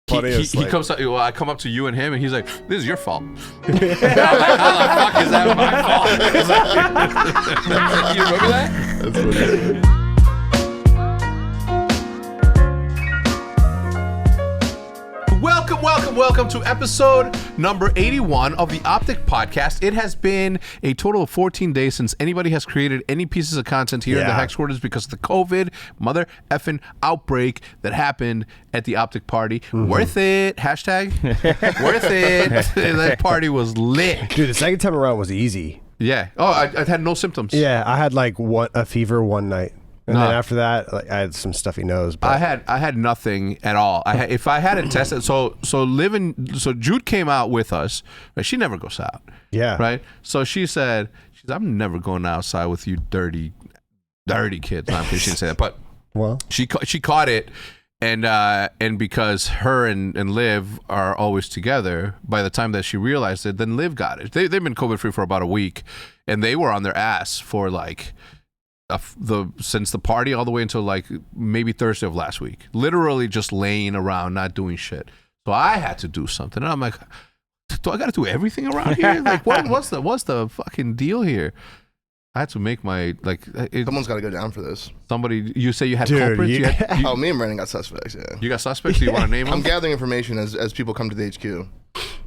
He comes up. Well, I come up to you and him, and he's like, "This is your fault." I'm like, how the fuck is that my fault? You remember that? That's funny. Welcome to episode number 81 of the OpTic Podcast. It has been a total of 14 days since anybody has created any pieces of content here in the Hex Quarters because of the COVID mother effing outbreak that happened at the OpTic Party. Worth it. Hashtag worth it. That party was lit. Dude, the second time around was easy. Yeah. Oh, I had no symptoms. Yeah, I had like a fever one night. And then after that, like, I had some stuffy nose. But I had nothing at all. If I hadn't tested, so Jude came out with us. Right? She never goes out. Yeah. Right. So she's I'm never going outside with you dirty kids. Not she didn't say that, but well, she caught it, and because her and Liv are always together, by the time that she realized it, then Liv got it. They've been COVID free for about a week, and they were on their ass for like. Since the party all the way until like maybe Thursday of last week, literally just laying around not doing shit. So I had to do something, and I'm like, do I got to do everything around here? Like, what's the fucking deal here? I had to make my Someone's got to go down for this. Somebody, you say you had culprits? Oh, me and Brandon got suspects. Yeah, you got suspects. Do you want to name them? I'm gathering information as people come to the HQ.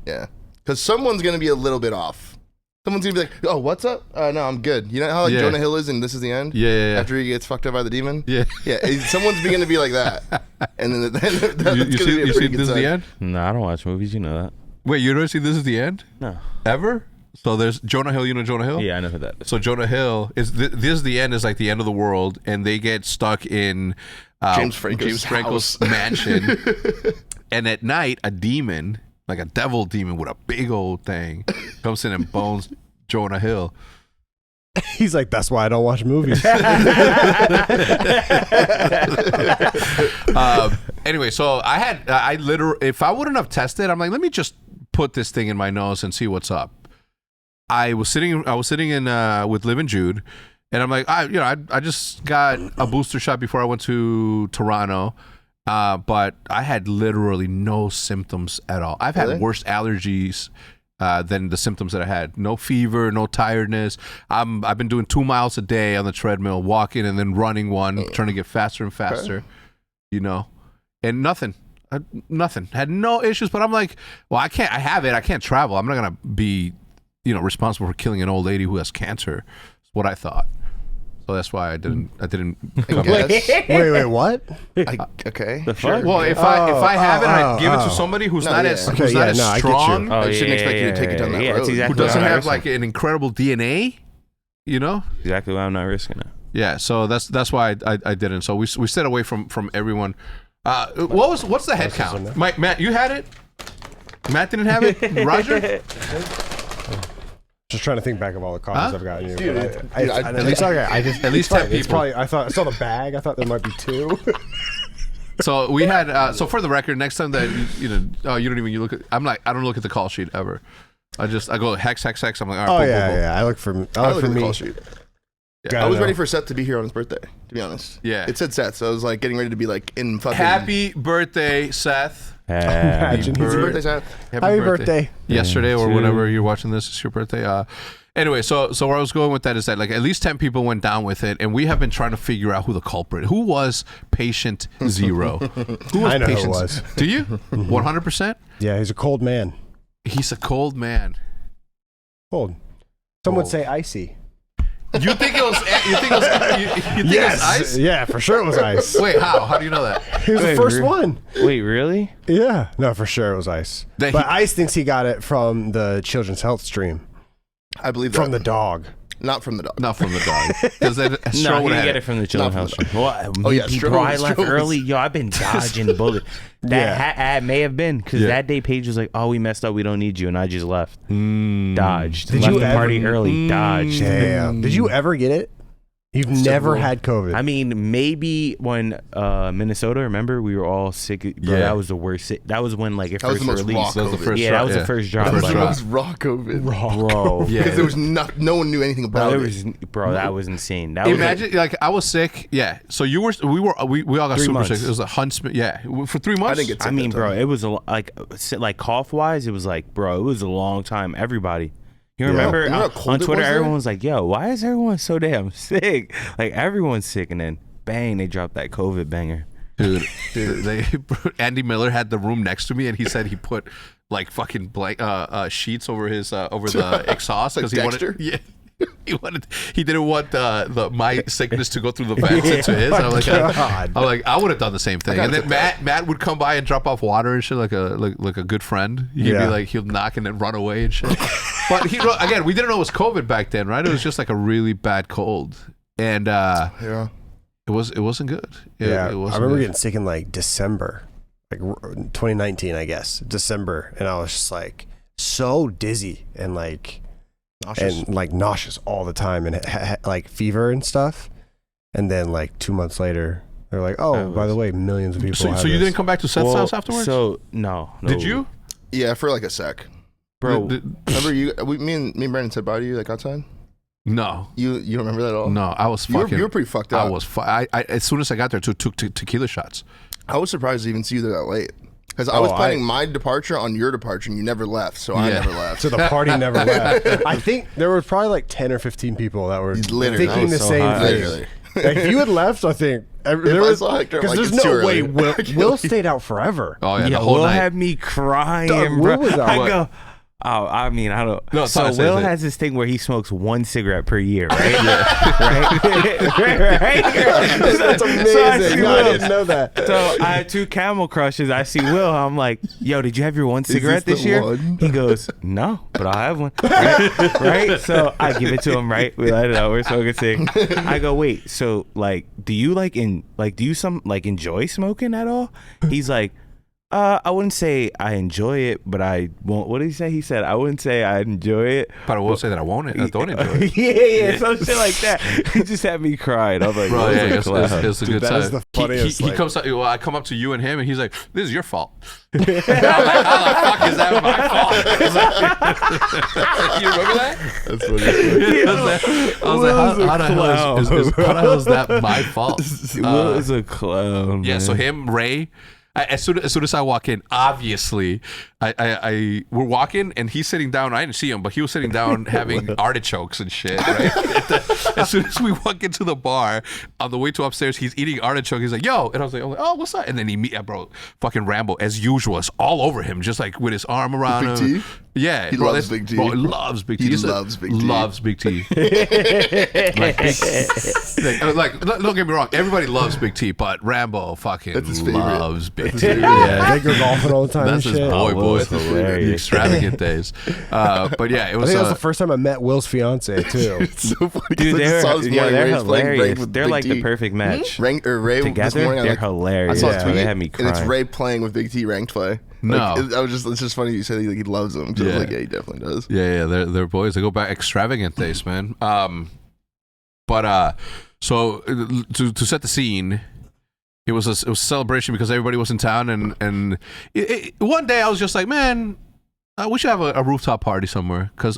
Yeah, because someone's gonna be a little bit off. Someone's gonna be like, "Oh, what's up? No, I'm good." You know how Jonah Hill is, and this is the end. Yeah. After he gets fucked up by the demon. Yeah. Someone's gonna be like that, and then that's gonna be a pretty good This is the sign. end. No, I don't watch movies. You know that. Wait, you don't see This Is the End? No. Ever? So there's Jonah Hill. You know Jonah Hill? Yeah, I know who that is. So Jonah Hill is this is the end is like the end of the world, and they get stuck in James Franco's mansion, and at night a demon. Like a devil demon with a big old thing comes in and bones Jonah Hill. He's like, that's why I don't watch movies. Anyway, so I literally, if I wouldn't have tested, I'm like, let me just put this thing in my nose and see what's up. I was sitting in with Liv and Jude, and I'm like, I just got a booster shot before I went to Toronto. But I had literally no symptoms at all. I've had worse allergies than the symptoms that I had. No fever, no tiredness. I've been doing 2 miles a day on the treadmill, walking and then running one, trying to get faster and faster. Okay. And nothing. Nothing. Had no issues. But I'm like, well, I can't travel. I'm not gonna be, responsible for killing an old lady who has cancer. That's what I thought. So that's why I didn't come Wait, what? Okay. The fuck? Sure. Well, if I have it, I give it to somebody who's not as strong. I shouldn't expect you to take it down that road. Exactly who doesn't have like an incredible DNA, Exactly why I'm not risking it. Yeah, so that's why I didn't. So we stayed away from everyone. What's the head count? Matt, you had it? Matt didn't have it? Roger? Just trying to think back of all the comments I've gotten you. Dude, at least 10 people. It's probably, I saw the bag. I thought there might be 2. So we had. So for the record, next time that you look at. I'm like, I don't look at the call sheet ever. I go hex. I'm like, all right. Oh yeah. I look for me. The call sheet. Yeah. I was ready for Seth to be here on his birthday, to be honest. Yeah. It said Seth, so I was like getting ready to be like in fucking. Happy birthday, Seth. Imagine. Happy birthday, Seth. Happy birthday. Yesterday or whenever you're watching this, it's your birthday. Anyway, so where I was going with that is that like at least 10 people went down with it, and we have been trying to figure out who the culprit. Who was patient 0? Who was I know patient? who it was. Do you? 100%? Yeah, he's a cold man. He's a cold man. Cold. Some would say icy. You think it was? You think it was ice? Yeah, for sure it was ice. Wait, how? How do you know that? He was the first one. Wait, really? Yeah. No, for sure it was ice. But Ice thinks he got it from the Children's Health stream. I believe from the dog. Not from the dog. Not from the dog. Because no, he didn't get it from the Children's Health stream. Well, bro, I left early. Yo, I've been dodging bullets. That may have been because that day Paige was like, "Oh, we messed up. We don't need you," and I just left. Dodged. Did left you the party early. Dodged. Damn. Did you ever get it? You've never had COVID. I mean, maybe when Minnesota, remember, we were all sick. Bro, that was the worst. That was when it first released. That was the first that was the first drop. That was the most raw COVID. Bro. Because there was no one knew anything about it. Bro, that was insane. That Imagine, I was sick. Yeah. So we all got 3 super months. sick. It was a Huntsman. Yeah. For 3 months. I didn't get sick. I mean, bro, it was like cough wise, it was bro, it was a long time. Everybody. You remember on Twitter, everyone was like, yo, why is everyone so damn sick? Everyone's sick, and then bang, they dropped that COVID banger. Dude, Andy Miller had the room next to me, and he said he put fucking blank sheets over his over the exhaust because he didn't want my sickness to go through the vents into his. I'm like, I would have done the same thing. And then Matt would come by and drop off water and shit like a good friend. He'd be he'll knock and then run away and shit. But again, we didn't know it was COVID back then, right? It was just a really bad cold, and it wasn't good. It wasn't I remember getting sick in December, 2019, I guess, December, and I was just so dizzy and nauseous. And nauseous all the time and fever and stuff. And then 2 months later, they're like, "Oh, by the way, millions of people." So you didn't come back to Seth's house afterwards? So no. Did you? Yeah, for a sec, bro. Remember you? Me and Brandon said bye to you outside. No, you don't remember that at all? No, I was fucking. You were pretty fucked up. I was. I as soon as I got there, took tequila shots. I was surprised to even see you there that late. Because I was planning my departure on your departure, and you never left, so I never left. So the party never left. I think there were probably 10 or 15 people that were thinking the same thing. If you had left, I think because there's no way Will stayed out forever. Oh yeah, the whole Will night. had me crying, bro. Will was out. I go. Oh, I mean, I don't. No, so Will has this thing where he smokes 1 cigarette per year, right? right? That's amazing. I didn't know that. So I have 2 Camel Crushes. I see Will. I'm like, yo, did you have your 1 cigarette this year? One? He goes, no, but I'll have one. Right? So I give it to him. Right? We light it up. We're smoking cig. I go, wait. So do you enjoy smoking at all? He's like, I wouldn't say I enjoy it, but I won't. What did he say? He said, I wouldn't say I enjoy it. But I won't say that I don't enjoy it. yeah, some shit like that. He just had me crying. I was like, bro, it's a good time. That is the funniest. He comes up, I come up to you and him, and he's like, this is your fault. I'm like, how the fuck is that my fault? You remember that? That's funny. I was like, how the hell is that my fault? Will is a clown. Yeah, man. so him, Ray... As soon as I walk in, obviously, we're walking and he's sitting down. I didn't see him, but he was sitting down having artichokes and shit. Right? As soon as we walk into the bar, on the way to upstairs, he's eating artichoke. He's like, "Yo," and I was like, "Oh, what's up?" And then fucking Rambo as usual, is all over him, just with his arm around Big him. T? Yeah, he loves Big T. Bro, he loves Big T. He loves Big T. Loves Big T. Don't get me wrong. Everybody loves Big T, but Rambo fucking loves Big T. Yeah, they go golfing all the time. That's his boy. It's hilarious. The extravagant days. But yeah, it was. I think that was the first time I met Will's fiance too. It's so funny. Dude, they're hilarious. They're like the perfect match. Ray Together, this morning, they're hilarious. I saw a tweet, they had me crying. and it's Ray playing with Big T ranked play. No, it's just funny you said he loves them. Yeah. Like, yeah, he definitely does. Yeah, they're boys. They go back extravagant days, man. So to set the scene, it was a celebration because everybody was in town, and one day I was just like, man, we should have a rooftop party somewhere, because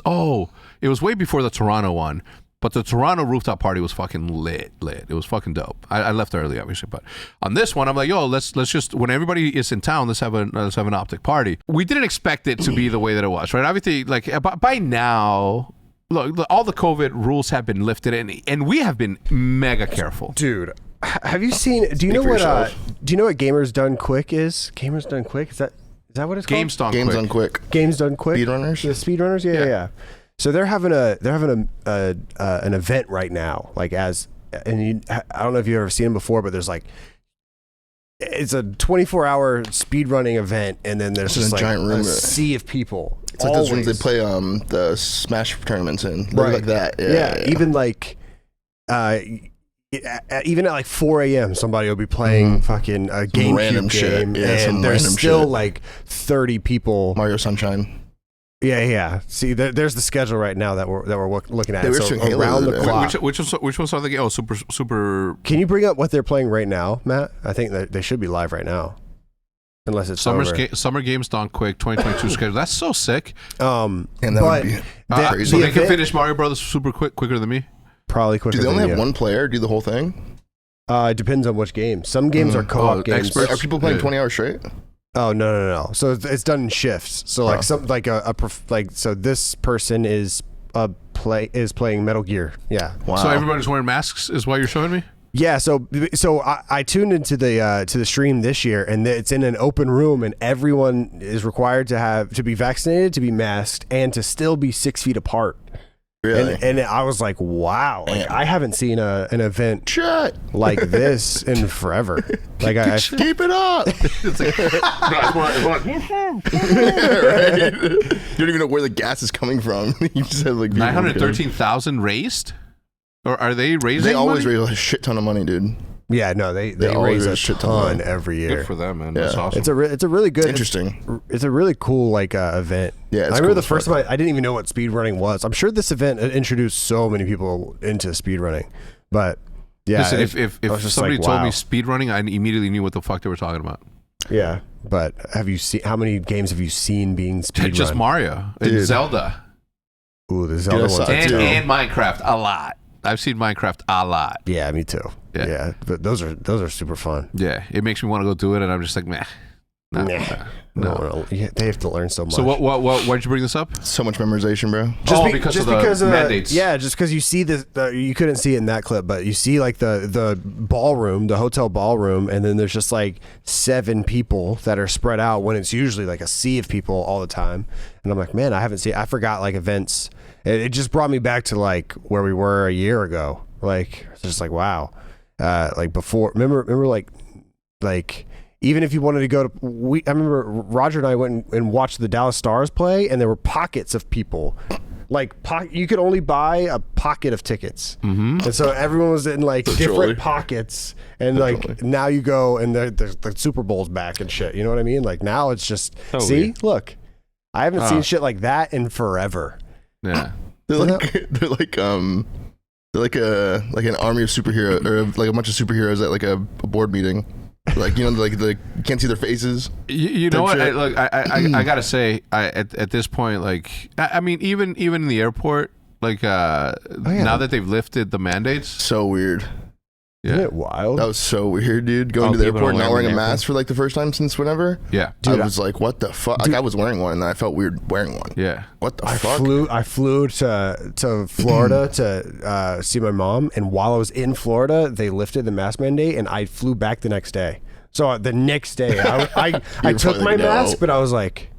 it was way before the Toronto one. But the Toronto rooftop party was fucking lit. It was fucking dope. I left early, obviously, but on this one, I'm like, yo, let's just, when everybody is in town, let's have an OpTic party. We didn't expect it to be the way that it was, right? Obviously, by now, look, all the COVID rules have been lifted, and we have been mega careful. Dude, have you seen? Do you know what Gamers Done Quick is? Gamers Done Quick, is that what it's called? Games Done Quick. Games Done Quick. Speedrunners. The speedrunners. Yeah. So they're having an event right now, I don't know if you've ever seen them before, but there's it's a 24-hour speedrunning event, and then there's just a giant room, a sea of people. It's like those rooms they play the Smash tournaments in, right? Like that. Yeah. Even even at 4 a.m. somebody will be playing fucking a GameCube game, and there's still 30 people. Mario Sunshine. Yeah. See, there's the schedule right now that we're looking at. They were So showing Halo around the today. clock. Which ones are they? Oh, super. Can you bring up what they're playing right now, Matt? I think that they should be live right now, unless it's Summer Games Done Quick 2022 schedule. That's so sick. And that would be crazy. So they can finish Mario Brothers super quicker than me. Probably quicker. Do they only than have you. one player do the whole thing? It depends on which game. Some games are co-op games. experts. Are people playing 20 hours straight? Oh no. So it's done in shifts. So like some like so this person is playing Metal Gear. Yeah. Wow. So everybody's wearing masks is what you're showing me? Yeah. So I tuned into the stream this year, and it's in an open room, and everyone is required to be vaccinated, to be masked, and to still be 6 feet apart. Really? And I was like, wow, like, I haven't seen an event Shut. like this in forever. Like I Keep it up. It's like, Right? You don't even know where the gas is coming from. You just have like 913,000 raised? Or are they raising They always money? raise a shit ton of money, dude. yeah, no, they always raise a raise shit ton of ton money. every year. Good for them, man. That's Yeah. awesome. It's a really good Interesting. It's a really cool like event. Yeah, it's I remember cool the as first fuck. time I didn't even know what speedrunning was. I'm sure this event introduced so many people into speedrunning, but yeah. Listen, I was if just somebody like, told wow. me speedrunning, I immediately knew what the fuck they were talking about. Yeah, but have you seen how many games have you seen being speedrun? Just Mario and Dude. Zelda Ooh, the Zelda I saw one's it too. and Minecraft a lot. I've seen Minecraft a lot. Yeah, me too. Yeah. Yeah, but those are super fun. Yeah, it makes me want to go do it, and I'm just like, meh. No. Yeah, they have to learn so much. So why'd you bring this up? So much memorization, bro. Because of the mandates. Yeah, just because you see you couldn't see it in that clip, but you see like the ballroom, the hotel ballroom, and then there's just like 7 people that are spread out when it's usually like a sea of people all the time. And I'm like, man, I forgot like events. It just brought me back to like where we were a year ago. Like it's just like wow, like before. Remember like. Even if you wanted to go to, I remember Roger and I went and watched the Dallas Stars play, and there were pockets of people. Like you could only buy a pocket of tickets, and so everyone was in like different pockets. And like now you go and there's the Super Bowl's back and shit. You know what I mean? Like now it's just look, I haven't seen shit like that in forever. Yeah. They're like an army of superheroes or like a bunch of superheroes at like a board meeting. Like you can't see their faces. You know what? shit. I gotta say, at this point, like I mean, even in the airport, like now that they've lifted the mandates, So weird. Isn't it wild? That was so weird, dude. Going to the people airport, don't not wear wearing a them in the mask for like the first time since whenever. yeah, Dude, I was like, what the fuck? Like I was wearing one, and I felt weird wearing one. yeah. What the I fuck? flew to Florida to see my mom, and while I was in Florida, they lifted the mask mandate, and I flew back the next day. So the next day, I took probably my like, no. mask, but I was like,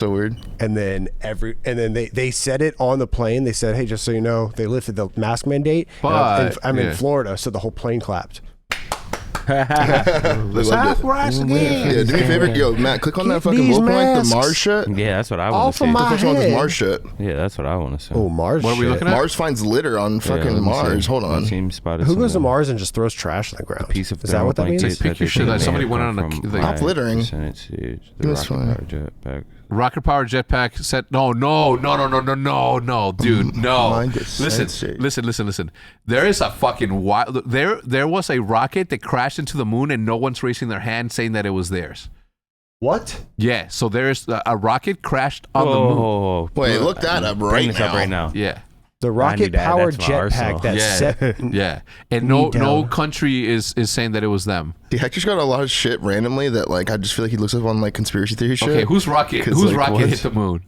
So weird. and then they said it on the plane. They said, hey, just so you know, they lifted the mask mandate. And I'm in Florida, so the whole plane clapped. They loved it. Southwest again. Yeah, do me a favor, yo, Matt, click on that fucking these bullet point, the masks. Mars shit. Yeah, that's what I All want to from see. my What's wrong with head. this Mars shit? Yeah, that's what I want to see. Oh, Mars. What are we shit. looking at? Mars finds litter on fucking Mars. Hold on. Team spotted Who goes to someone. Mars and just throws trash on the ground? Piece of Is that what that means? Pick your shit. Like somebody went on a- Stop littering. That's fine. Rocket power jetpack set. No, dude, no. Mind is Listen. sensate. There is a fucking wild. There was a rocket that crashed into the moon, and no one's raising their hand saying that it was theirs. What? Yeah. So there's a rocket crashed on the moon. Wait, look that up Bring right this now. up right now. Yeah. The I need rocket that. powered That's my arsenal. jetpack that Yeah. set. Yeah. And Me no down. country is saying that it was them. See, Hector's got a lot of shit randomly that like I just feel like he looks up on like conspiracy theory shit. Okay, whose rocket 'Cause, like, what? hit the moon?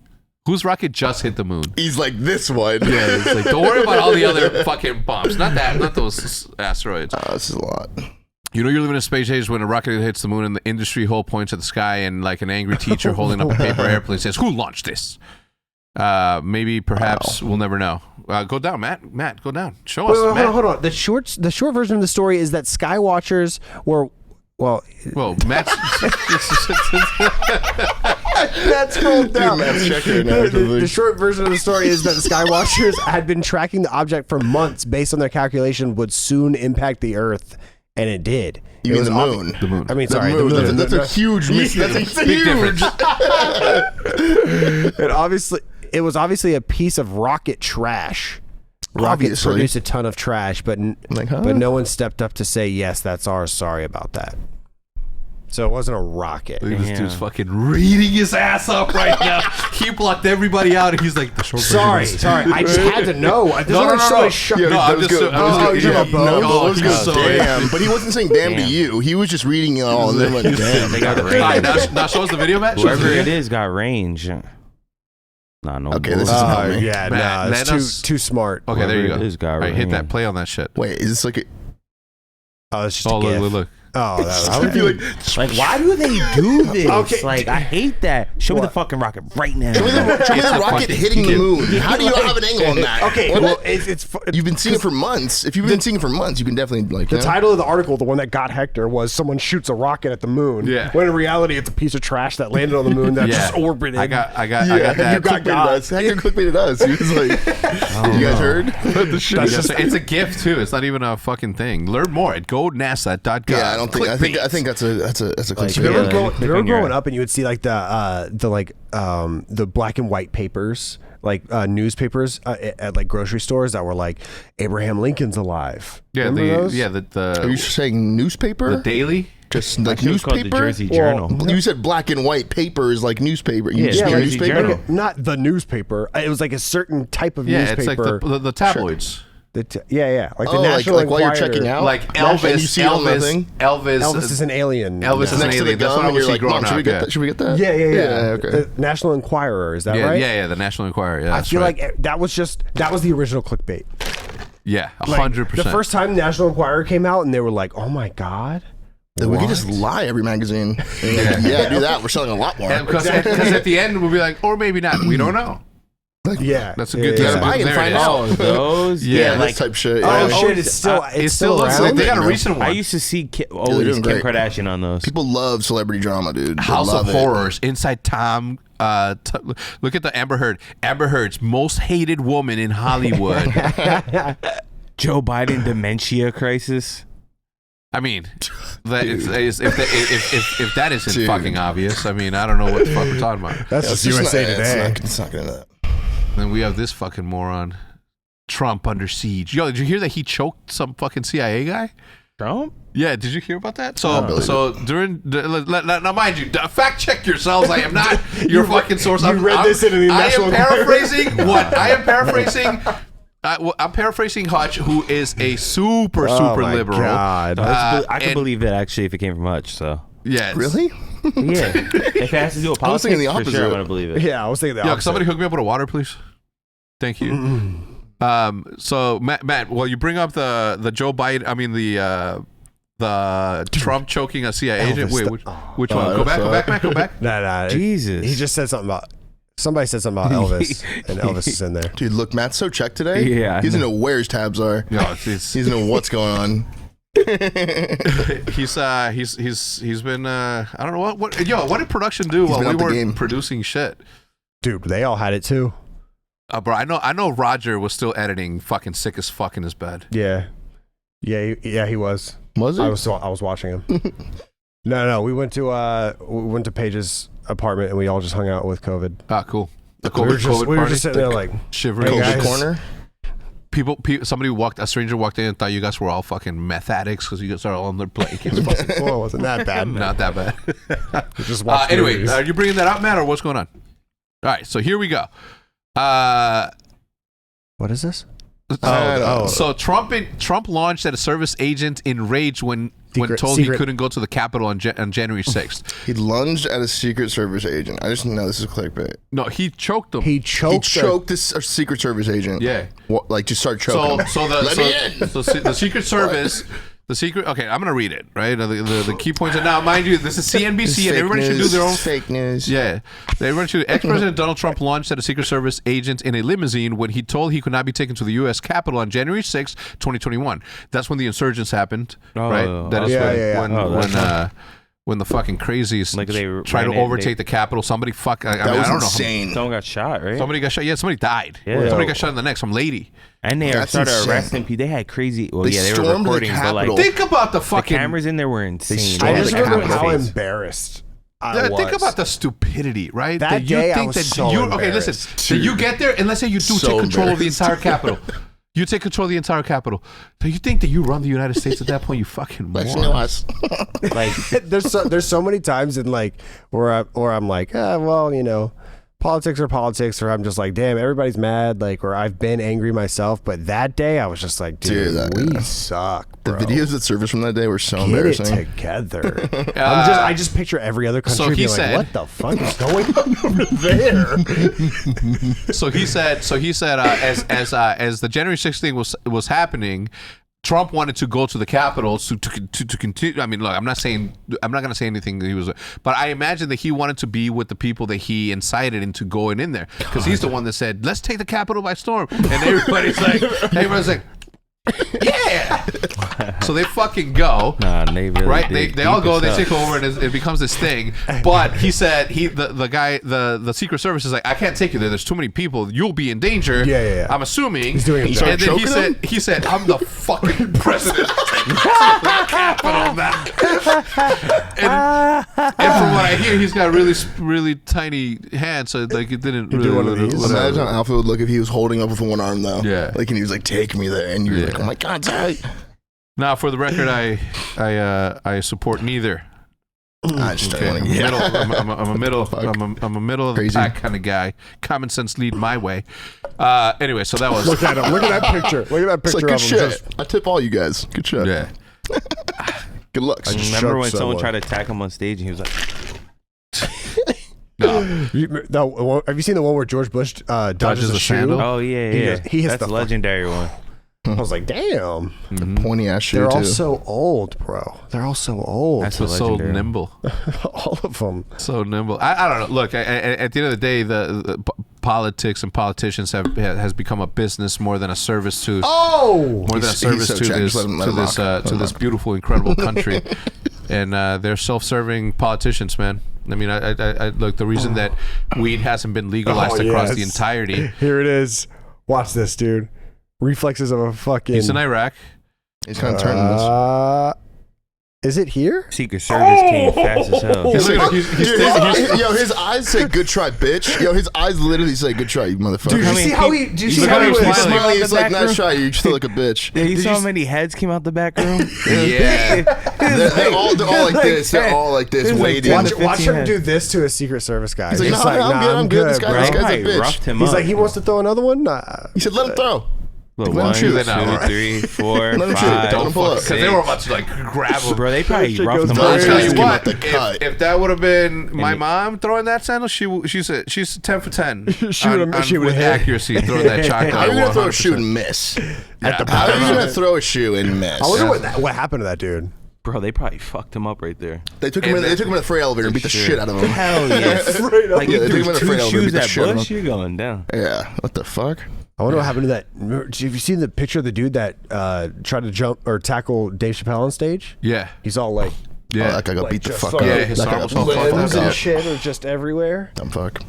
Whose rocket just hit the moon? He's like this one. Yeah, it's like, don't worry about all the other fucking bombs. Not those asteroids. This is a lot. You know you're living in a space age when a rocket hits the moon and the industry hole points at the sky and like an angry teacher holding up a paper airplane says, "Who launched this?" Maybe, perhaps, we'll never know. Go down, Matt. Matt, go down. Show us, Wait, Matt. hold on. The short version of the story is that Skywatchers were, well, Matt's... Matt scrolled down. Matt's checking right now. The short version of the story is that the Skywatchers had been tracking the object for months based on their calculation would soon impact the Earth, and it did. You mean the moon? The moon. I mean, The sorry, moon. the moon. That's a huge. That's a huge. It was obviously a piece of rocket trash. Rocket Obviously. produced a ton of trash, but Like, huh? but no one stepped up to say, yes, that's ours. Sorry about that. So it wasn't a rocket. Look at this dude's fucking reading his ass up right now. He blocked everybody out, and he's like, the short version Sorry. I just had to know. No. I'm I'm But he wasn't saying damn to you. He was just reading it all and then went, damn. They got All right, range. now show us the video, Matt. Show us the Whoever video. it is got range. Nah, no. Okay, this is not me. yeah, Man, nah, it's too smart. Okay, there you go. It is got All right, hit that. range. Play on that shit. Wait, is this like a... Oh, it's just Oh, a GIF. look. Oh, that was I would feel be like, why do they do this? Okay. Like, I hate that. Show me the fucking rocket right now. Show me the It's a rocket fucking- hitting the moon. How do you not have an angle on that? Okay, What? well, it's You've been seeing it for months. If you've been seeing it for months, you can definitely like. the title of the article, the one that got Hector, was "Someone shoots a rocket at the moon." Yeah. When in reality, it's a piece of trash that landed on the moon that just orbited. I got Yeah, that. you clickbaited us. Hector clickbaited us. He was like, "You guys heard?" The shit it's a gift too. It's not even a fucking thing. Learn more at GoNasa.gov. Yeah, I don't think. I think that's a Like, clickbait. you remember, Yeah, click on your- growing up, and you would see like the black and white papers, like newspapers at like grocery stores that were like Abraham Lincoln's alive. Yeah, Remember those? Are you saying newspaper? the daily. Just like It was called the newspaper? Jersey Journal. You said black and white papers like newspaper. You Yeah, just yeah, mean like newspaper? Journal. Not the newspaper. It was like a certain type of Yeah, it's newspaper. like the tabloids. Like the Oh, National like while you're Enquirer. checking out? Like And Elvis. you see it on the thing? Elvis is an alien. Elvis is an Next to the alien. That's what gum, I and would you're see like, growing Mom, should we up. get that? Should we get that? Yeah. Okay. The National Enquirer, is that Yeah, right? yeah, the National Enquirer. Yeah, I that's feel right. like that was the original clickbait. Yeah, Like, 100%. The first time National Enquirer came out, and they were like, "Oh my god." Then we could just lie every magazine. Yeah, do that. We're selling a lot more. Because at the end we'll be like, or maybe not. We don't know. Yeah, That's a good You Yeah. gotta buy and There find it is. out. Oh, those? Yeah, This like, type shit. Oh yeah. shit! It's still around. They got a You know? recent one. I used to see doing Kim great. Kardashian on those. People love celebrity drama, dude. They House love of it. Horrors, Inside Tom. Look at the Amber Heard. Amber Heard's most hated woman in Hollywood. Joe Biden dementia crisis. I mean, if that isn't Dude. fucking obvious, I mean, I don't know what the fuck we're talking about. That's It's just USA not, Today. It's not gonna that. Then we have this fucking moron, Trump under siege. Yo, did you hear that he choked some fucking CIA guy? Trump? Yeah, did you hear about that? believe So during now, mind you, fact check yourselves. I am not your fucking source. I'm read this in the National Enquirer. I'm paraphrasing Hutch, who is a super Oh my liberal. God. I can and- believe that actually if it came from Hutch. So Yes. Really? yeah, if it has to do with I was politics, thinking the for opposite. sure I'm gonna believe it. Yeah, I was thinking the Yo, opposite. somebody hook me up with a water, please. Thank you. So Matt, well, you bring up the Joe Biden. I mean the Trump choking a CIA agent. Elvis, Wait, which one? Go back, Matt. Go back. Nah. Jesus. He just said something about. Somebody said something about Elvis, and Elvis is in there. Dude, look, Matt's so checked today. Yeah, I He doesn't know. know where his tabs are. No, He doesn't know what's going on. he's been I don't know what did production do while been we up the weren't game. producing shit? Dude, they all had it too. Bro, I know Roger was still editing fucking sick as fuck in his bed. Yeah, he was. Was I it? was watching him. No, we went to Paige's apartment and we all just hung out with COVID. Ah, cool. The We were COVID just sitting there like, shivering. Hey, COVID guys. corner? A stranger walked in and thought you guys were all fucking meth addicts because you guys are all on their blankets. well, it wasn't that bad. Not that bad. We just watched Anyway, movies. are you bringing that up, Matt, or what's going on? All right, so here we go. What is this? So Trump launched at a service agent in rage when told he couldn't go to the Capitol on January 6th. He lunged at a Secret Service agent. I just know this is clickbait. No, he choked him. He He choked. choked this Secret Service agent. Yeah. What, like just started choking him. Let me in. The Secret Service. Okay, I'm gonna read it. Right, the key points. And now, mind you, this is CNBC, and everybody should do their own. fake news. Yeah, everyone should. Ex-President Donald Trump launched at a Secret Service agent in a limousine when he told he could not be taken to the U.S. Capitol on January 6, 2021. That's when the insurgents happened, Oh, right? That is yeah. when when the fucking crazies Like they tried to ran it, overtake the Capitol. Somebody I That mean, was I don't insane. Someone got shot, right? Somebody got shot. Yeah, somebody died. Yeah. Somebody got shot in the neck. Some lady. And they That's started insane. arresting people. They had crazy. Well, They yeah, they were stormed the recording, but like Capitol. Think about the the fucking cameras in there were insane. stormed I the just They had remember how cameras. embarrassed I was. Think about the stupidity, right? That you day, I think was that so you okay, embarrassed. listen. That you get there, and let's say you do So take control of the embarrassed. entire Capitol. You take control of the entire Capitol. So you think that you run the United States at that point? You fucking Let's moron. know us. Like there's so many times in like where I'm like, well, you know, politics are politics, or I'm just like, damn, everybody's mad, like, or I've been angry myself. But that day, I was just like, dude, we suck, bro. The videos that surfaced from that day were so Get embarrassing. it together. I just picture every other country so he being said- like, what the fuck is going on over there? So he said, as the January 6th thing was happening, Trump wanted to go to the Capitol to continue. I mean, look, I'm not going to say anything that he was, but I imagine that he wanted to be with the people that he incited into going in there, because he's the one that said, "Let's take the Capitol by storm," and everybody's like, yeah. So they fucking go. nah, they really Right, did they all deep go. as They hell. take over, and it becomes this thing. But he said the Secret Service is like, I can't take you there. There's too many people. You'll be in danger. Yeah. I'm assuming. He's doing his job. And then he Choking said, I'm the fucking president. Capital now. And from what I hear, he's got really tiny hands, so like it didn't do really. one of these? whatever. Imagine how Alpha would look if he was holding up with one arm though. Yeah. Like, and he was like, "Take me there," and you're like, "Oh my God, sorry." Now, for the record, I support neither. I just Okay, don't I'm, want to. I'm a middle of the Crazy. pack kind of guy. Common sense lead my way. Anyway, so that was Look at him. Look at that picture. Look at that It's picture like of good him. shit. I tip all you guys. Good shit. yeah. Good looks. just Remember choked when someone someone. tried to attack him on stage and he was like, No. Have you seen the one where George Bush dodges a a shoe? sandal? "Oh yeah, He yeah, just- he hits that's the a fuck- legendary one." I was like, damn. Pointy ass shoe They're too. all so old, bro. They're all so old. That's So, a so legendary. nimble. all of them. So nimble. I don't know. Look, at the end of the day, the politics and politicians has become a business more than a service to Oh! more than a He's service so to checked. this Just let him rock. Let to him this rock. beautiful, incredible country. And they're self-serving politicians, man. I mean, I look, the reason that weed hasn't been legalized across the yes. entirety. Here it is. Watch this, dude. Reflexes of a fucking. He's in Iraq. He's kind of turning this. Is it here? Secret Service came fast as hell. He's looking- he's Dude, standing- yo, his eyes say "Good try, bitch." Yo, his eyes literally say "Good try, you motherfucker." Dude, I you mean, see how he- he? Do you he's see look how at he him was? he's smiling. smiling. the He's like, back "Nice room. try, you still look a bitch." Yeah, you Did saw you how many heads came out the back room? Yeah, they're all like this. They're all like this, There's like waiting. 10 Watch, to watch 15 him heads. do this to a Secret Service guy. He's like, Just "No, I'm good. This bro. guy's Bro, a bitch." roughed him He's up. like, he wants to throw another one. Nah. He said, "Let him throw." Look, Let him 1, shoot. 2, They're not, right? 3, 4, Let him shoot. 5, Don't pull up. Because they were about to like grab him. Bro, they probably shit roughed goes him down. up. I'll tell you Came what, out the cut. if that would have been my And- mom throwing that sandal, she's 10 for 10 She would've- she would've with hit. accuracy throwing that chocolate. How are you gonna throw a 100%. shoe and miss? Yeah. How are you gonna throw a shoe and miss? I wonder what happened to that dude. Bro, they probably fucked him up right there. They took him. And They took him in the freight elevator and beat the Sure. shit out of him. Hell yeah. Like Yeah, you they threw took him in the two freight elevator, shoes beat the at shit out of Bush, him. you're going down. Yeah. What the fuck? I wonder what happened to that. Have you seen the picture of the dude that tried to jump or tackle Dave Chappelle on stage? Yeah. He's all like, Oh, Yeah. that guy got Like, beat the just fuck up. fucking- Yeah, his That guy arm was got all beat the fucked fuck limbs up. and up. shit are just everywhere. Dumb fuck.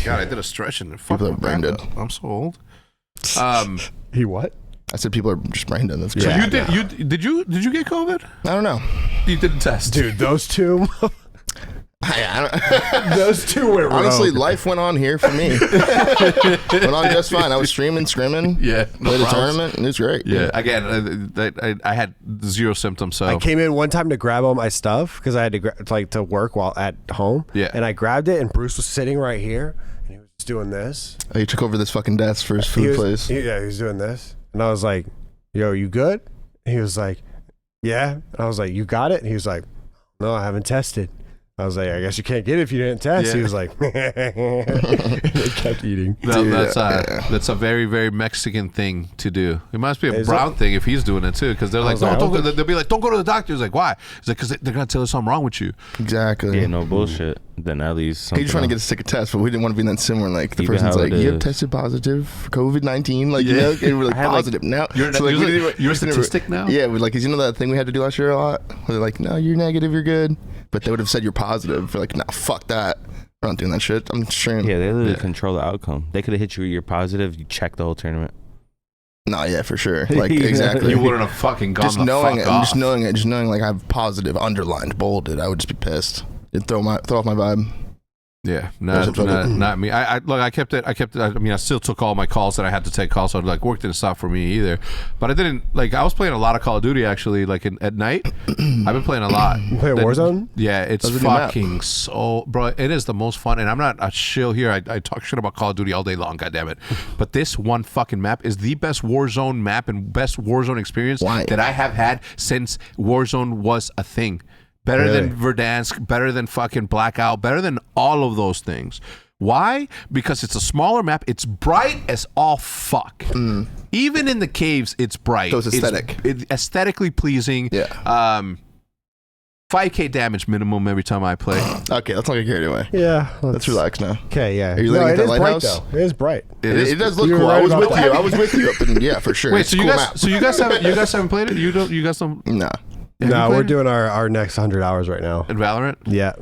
God, I did a stretch and fuck People my are brain back dead. up. I'm so old. He what? I said people are just brain dead. That's So crazy. did you get COVID? I don't know. You didn't test, Dude, those two. Those two went Honestly, rogue. life went on here for me. Went on just fine. I was streaming, scrimming. Yeah, no Played a problems. tournament, and it was great. Yeah, again, I had zero symptoms. So I came in one time to grab all my stuff because I had to work while at home. Yeah. And I grabbed it, and Bruce was sitting right here, and he was just doing this. Oh, he took over this fucking desk for his He food was- place. he was doing this, and I was like, "Yo, you good?" And he was like, "Yeah." And I was like, "You got it?" And he was like, "No, I haven't tested." I was like, "I guess you can't get it if you didn't test." Yeah. He was like, and they kept eating. that's a very, very Mexican thing to do. It must be a Is brown thing if he's doing it too, because they're like, was like, don't I don't go. They'll be like, don't go to the doctor. He's like, why? He's like, because they're gonna tell us something wrong with you. Exactly. Yeah, no bullshit. Then at least He's trying to get else. us to take a test, but we didn't want to be that similar. Like the Even person's how like, it "You have is. tested positive for COVID-19." Like, Yeah. you know, and we're like I had, like, positive now. You're So, like, we didn't even- you're a we didn't- statistic now. Yeah, we like, 'cause you know that thing we had to do last year a lot. Where they're like, "No, you're negative. You're good." but they would have said you're positive. They're like, nah, fuck that. I'm not doing that shit. I'm streaming. Yeah, they literally control the outcome. They could have hit you. You're positive. You check the whole tournament. Nah, yeah, for sure. Like, exactly. You wouldn't have fucking gone just the knowing fuck it, off. just knowing like I have positive, underlined, bolded. I would just be pissed. It'd throw off my vibe. Yeah, not me. I kept it. I mean, I still took all my calls that I had to take calls. So like, work didn't stop for me either. But I didn't like. I was playing a lot of Call of Duty actually. Like at night, I've been playing a lot. You play Warzone? Yeah, it's fucking so, bro. It is the most fun. And I'm not a shill here. I talk shit about Call of Duty all day long. God damn it. But this one fucking map is the best Warzone map and best Warzone experience that I have had since Warzone was a thing. Better than Verdansk, better than fucking Blackout, better than all of those things. Why? Because it's a smaller map. It's bright as all fuck. Even in the caves, it's bright. So it's aesthetic. It's aesthetically pleasing. Yeah. 5k damage minimum every time I play. Okay, let's not get carried away. Yeah. Let's relax now. Okay, yeah. Are you living at that lighthouse? Bright, though. It is bright. It does look You were cool. right I was about with that. you. I was with you up in, yeah, for sure. Wait, It's so a you cool guys, map. so you guys haven't played it? You guys don't. Nah. No, we're doing our next 100 hours right now. In Valorant? Yeah.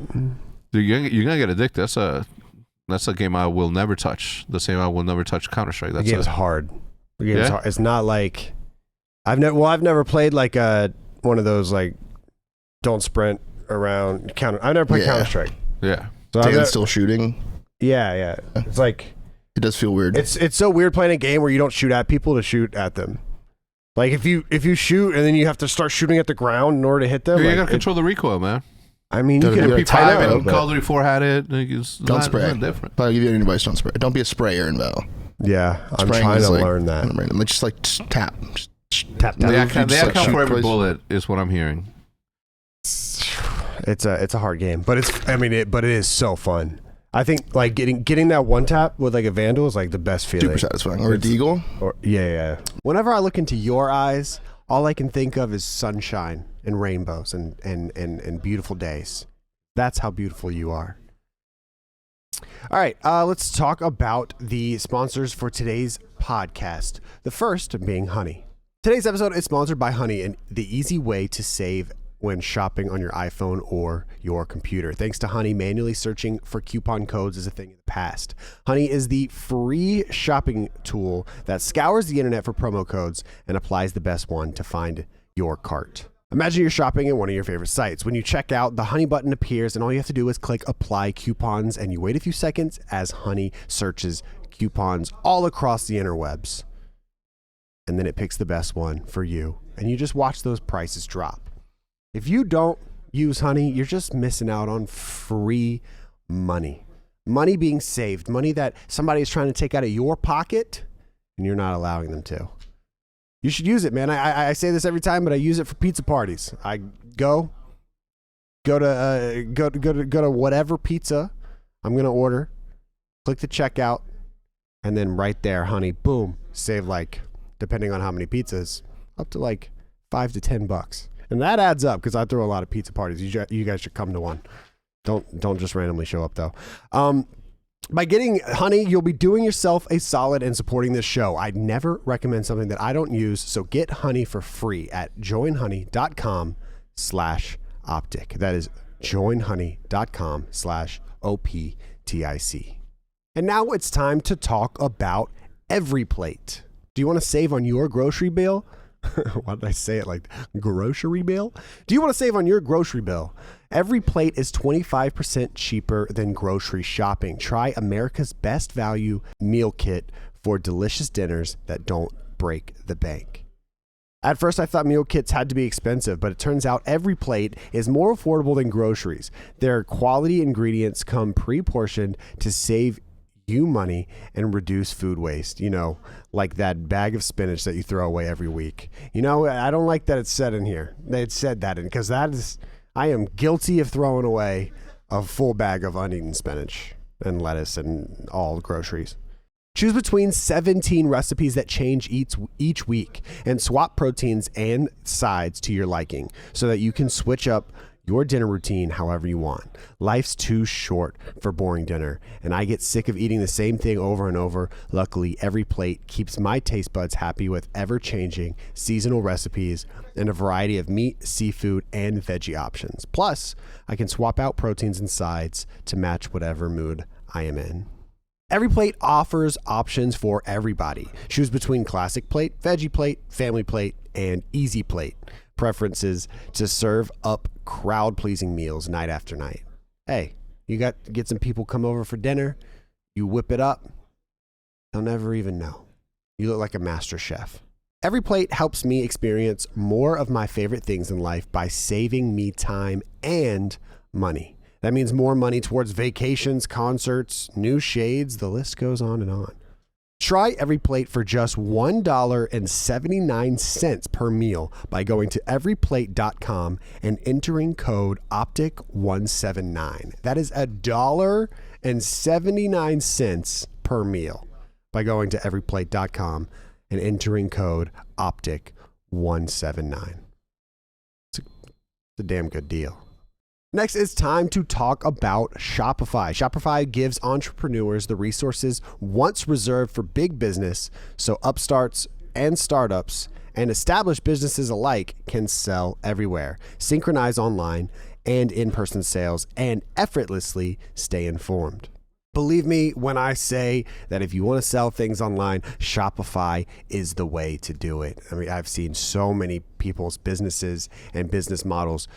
Dude, you're gonna get addicted. That's a game I will never touch. The same I will never touch CounterStrike. The game's hard. The game's hard. It's not like I've never played like one of those like don't sprint around counter. I've never played CounterStrike. Yeah. So Dan's still shooting. Yeah. It's like it does feel weird. It's so weird playing a game where you don't shoot at people to shoot at them. Like if you shoot and then you have to start shooting at the ground in order to hit them. You like, gotta control the recoil, man. I mean, you can P5 and Call of Duty 4 had it. Like, don't spray. It's not different. But I'll give you any advice. Don't spray. Don't be a sprayer in Val. Yeah, I'm Spraying trying is to like, learn that. Just like tap. Tap. They account for every place. bullet is what I'm hearing. It's a hard game, but it is so fun. I think like getting that one tap with like a Vandal is like the best feeling. Super satisfying. Or a Deagle. Yeah. Whenever I look into your eyes, all I can think of is sunshine and rainbows and beautiful days. That's how beautiful you are. All right, let's talk about the sponsors for today's podcast. The first being Honey. Today's episode is sponsored by Honey, and the easy way to save when shopping on your iPhone or your computer. Thanks to Honey, manually searching for coupon codes is a thing of the past. Honey is the free shopping tool that scours the internet for promo codes and applies the best one to find your cart. Imagine you're shopping at one of your favorite sites. When you check out, the Honey button appears and all you have to do is click apply coupons, and you wait a few seconds as Honey searches coupons all across the interwebs. And then it picks the best one for you, and you just watch those prices drop. If you don't use Honey, you're just missing out on free money. Money being saved, money that somebody is trying to take out of your pocket and you're not allowing them to. You should use it, man. I say this every time, but I use it for pizza parties. I go to whatever pizza I'm going to order, click the checkout, and then right there, Honey, boom, save like, depending on how many pizzas, up to like $5 to $10. And that adds up because I throw a lot of pizza parties. You guys should come to one. Don't just randomly show up though. By getting Honey, you'll be doing yourself a solid and supporting this show. I'd never recommend something that I don't use. So get Honey for free at joinhoney.com/optic. That is joinhoney.com/OpTic. And now it's time to talk about EveryPlate. Do you want to save on your grocery bill? Why did I say it like grocery bill? Do you want to save on your grocery bill? EveryPlate is 25% cheaper than grocery shopping. Try America's best value meal kit for delicious dinners that don't break the bank. At first, I thought meal kits had to be expensive, but it turns out EveryPlate is more affordable than groceries. Their quality ingredients come pre-portioned to save you money and reduce food waste. You know, like that bag of spinach that you throw away every week. You know, I don't like that it's said in here. They said that because I am guilty of throwing away a full bag of uneaten spinach and lettuce and all groceries. Choose between 17 recipes that change each week and swap proteins and sides to your liking so that you can switch up your dinner routine however you want. Life's too short for boring dinner, and I get sick of eating the same thing over and over. Luckily, Every Plate keeps my taste buds happy with ever-changing seasonal recipes and a variety of meat, seafood, and veggie options. Plus, I can swap out proteins and sides to match whatever mood I am in. Every Plate offers options for everybody. Choose between classic plate, veggie plate, family plate, and easy plate preferences to serve up crowd-pleasing meals night after night. Hey, you get some people come over for dinner, you whip it up, they'll never even know. You look like a master chef. Every Plate helps me experience more of my favorite things in life by saving me time and money. That means more money towards vacations, concerts, new shades, the list goes on and on. Try Every Plate for just $1.79 per meal by going to everyplate.com and entering code OpTic179. That is $1.79 per meal by going to everyplate.com and entering code OpTic179. It's a damn good deal. Next, it's time to talk about Shopify. Shopify gives entrepreneurs the resources once reserved for big business, so upstarts and startups and established businesses alike can sell everywhere, synchronize online and in-person sales, and effortlessly stay informed. Believe me when I say that if you want to sell things online, Shopify is the way to do it. I mean, I've seen so many people's businesses and business models.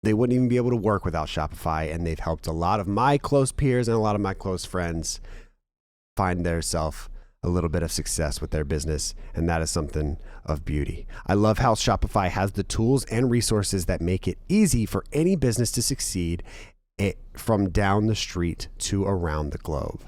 They wouldn't even be able to work without Shopify, and they've helped a lot of my close peers and a lot of my close friends find themselves a little bit of success with their business, and that is something of beauty. I love how Shopify has the tools and resources that make it easy for any business to succeed from down the street to around the globe.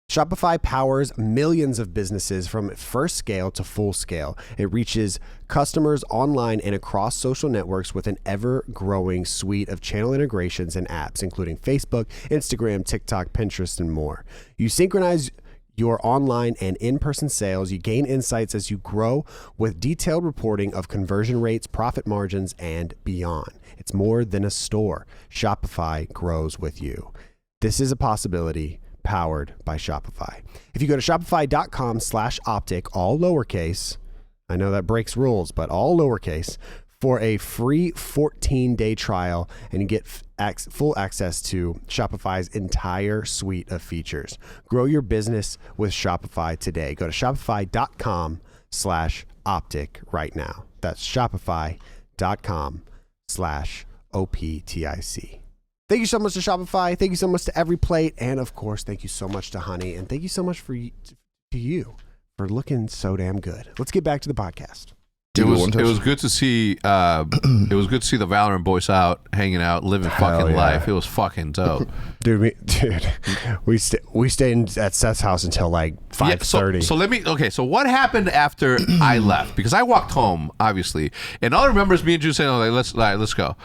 Shopify powers millions of businesses from first scale to full scale. It reaches customers online and across social networks with an ever-growing suite of channel integrations and apps, including Facebook, Instagram, TikTok, Pinterest, and more. You synchronize your online and in-person sales. You gain insights as you grow with detailed reporting of conversion rates, profit margins, and beyond. It's more than a store. Shopify grows with you. This is a possibility powered by Shopify. If you go to shopify.com/optic, all lowercase, I know that breaks rules, but all lowercase, for a free 14-day trial, and you get full access to Shopify's entire suite of features. Grow your business with Shopify today. Go to shopify.com/optic right now. That's shopify.com/OPTIC. Thank you so much to Shopify. Thank you so much to Every Plate. And of course, thank you so much to Honey. And thank you so much to you for looking so damn good. Let's get back to the podcast. It was good to see the Valorant boys out, hanging out, living fucking life. It was fucking dope. We stayed at Seth's house until like 5:30. So what happened after I left? Because I walked home, obviously. And all I remember is me and Jude saying, let's go.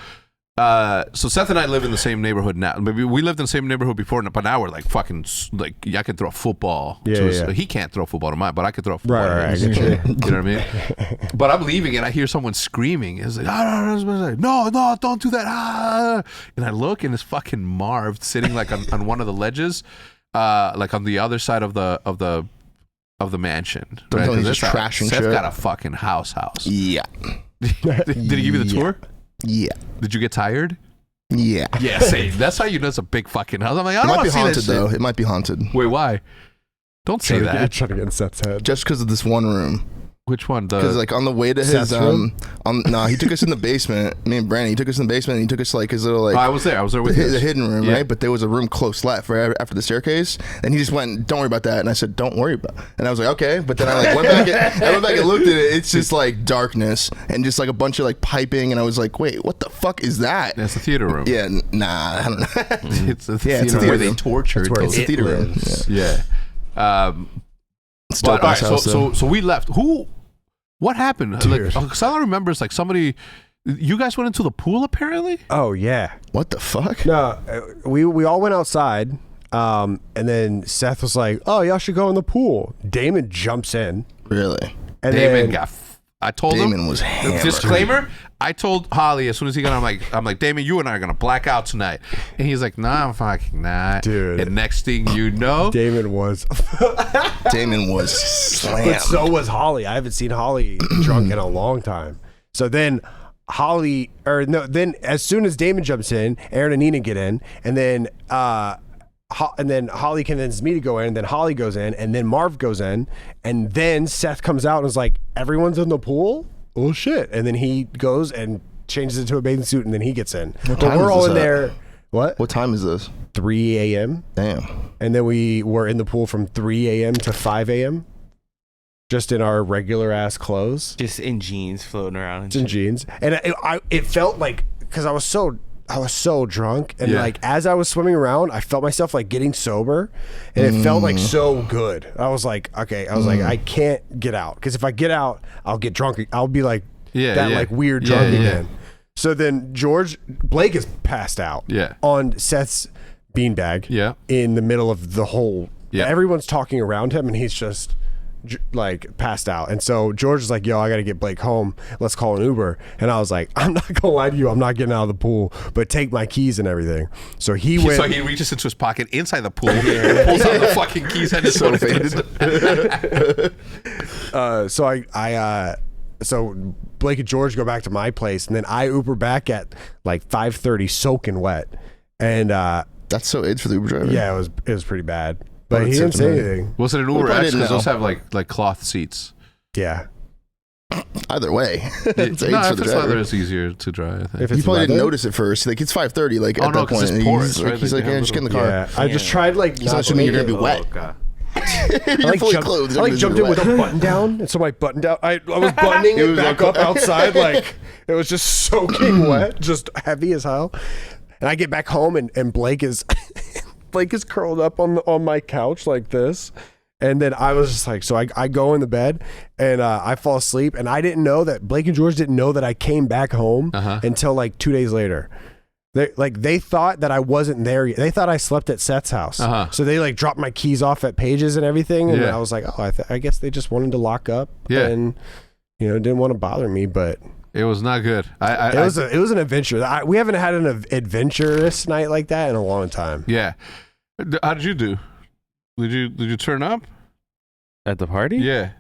So Seth and I live in the same neighborhood now. Maybe we lived in the same neighborhood before, but now we're like fucking like I can throw a football. He can't throw a football to mine, but I could throw a football. Right. You know what I mean? But I'm leaving and I hear someone screaming. It's like, no, don't do that. And I look and it's fucking Marv sitting like on one of the ledges, like on the other side of the mansion. Don't tell me he's just trashing Seth shit. got a fucking house. Yeah. Did he give you the tour? Yeah. Did you get tired? Yeah. Yeah, same. That's how you know it's a big fucking house. I'm like, I don't want to see haunted, this shit. though. It might be haunted. Wait, why? Don't say that. You're trying to get in Seth's head. Just because of this one room. Which one? Because like on the way to his he took us in the basement. Me and Brandon, he took us in the basement and he took us to like his little like. I was there with you. The hidden room, right? But there was a room close left right after the staircase, and he just went, "Don't worry about that." And I said, "Don't worry about it." And I was like, "Okay." But then I like went back and looked at it. It's just like darkness and just like a bunch of like piping, and I was like, "Wait, what the fuck is that?" That's the theater room. Yeah, nah, I don't know. It's a theater room where they tortured. It's a theater room. Yeah. But, all right, so we left. What happened? Because all I remember is like somebody. You guys went into the pool apparently. Oh yeah. What the fuck? No, we all went outside, and then Seth was like, "Oh, y'all should go in the pool." Damon jumps in. Really? And Damon got. I told him. Damon was hammered. Disclaimer. I told Holly as soon as he got on, I'm like, Damon, you and I are gonna black out tonight. And he's like, nah, I'm fucking not. Dude. And next thing you know, Damon was slammed. But so was Holly. I haven't seen Holly drunk in a long time. So then then as soon as Damon jumps in, Aaron and Nina get in, and then Holly convinces me to go in, and then Holly goes in, and then Marv goes in, and then Seth comes out and is like, everyone's in the pool? Oh shit. And then he goes and changes into a bathing suit, and then he gets in. What But time we're is all this in at? there. What? What time is this? 3 a.m. Damn. And then we were in the pool from 3 a.m. to 5 a.m. just in our regular ass clothes. Just in jeans floating around. And In shit. jeans. And it felt like, because I was so drunk, and Yeah. like as I was swimming around, I felt myself like getting sober, and it felt like so good. I was like, okay, like, I can't get out, because if I get out, I'll get drunk. I'll be like like weird drunk again. So then Blake is passed out on Seth's beanbag in the middle of the whole. Everyone's talking around him, and he's just like passed out. And so George is like, yo, I gotta get Blake home, let's call an Uber. And I was like, I'm not gonna lie to you, I'm not getting out of the pool, but take my keys and everything. So he went. So he reaches into his pocket inside the pool, pulls out the fucking keys, and just So faded. So Blake and George go back to my place, and then I Uber back at like 5:30 soaking wet. And That's so id for the Uber driver. yeah, it was pretty bad, but Oh, he that's didn't so say familiar. anything. Was it an Uber probably X? didn't Because those know. have like cloth seats. Yeah. Either way, it's No, aids for if the it's driver. leather, it's easier to dry, I think. If You it's probably didn't leather? notice it first. Like it's 5:30. Like Oh, at no, that 'cause point, it's and porous, he's right? like, he's They like, have yeah, just get in the car. Yeah, I just tried like not not assuming you're make gonna be it- wet. Oh, God. You're I fully clothed. I like jumped in with a button down, and so my button down. I was buttoning it back up outside, like it was just soaking wet, just heavy as hell. And I get back home, and Blake is curled up on my couch like this. And then I was just like, so I go in the bed, and I fall asleep, and I didn't know that Blake and George didn't know that I came back home until like 2 days later. They thought that I wasn't there yet. They thought I slept at Seth's house. So they like dropped my keys off at Paige's and everything. And I was like, oh, I guess they just wanted to lock up. And didn't want to bother me. But It was not good. it was an adventure. We haven't had an adventurous night like that in a long time. Yeah. How did you do? Did you turn up? At the party? Yeah.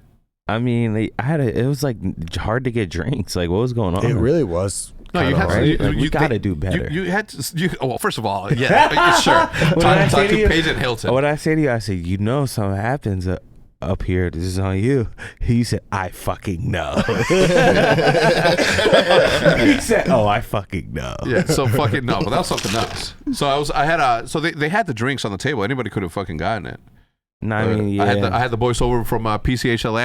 I mean, it was like hard to get drinks. Like, what was going on? It really was. No, you had to. Right? You, Like, we you- gotta they- do better. You had to. Well, first of all, yeah, sure. Talk to Paige and Hilton. What I say to you, I said, something happens up here. This is on you. He said, I fucking know. He said, oh, I fucking know. Yeah, so fucking no, but that was something else. So they had the drinks on the table. Anybody could have fucking gotten it. No, I mean, yeah. I had the boys over from PCHLA.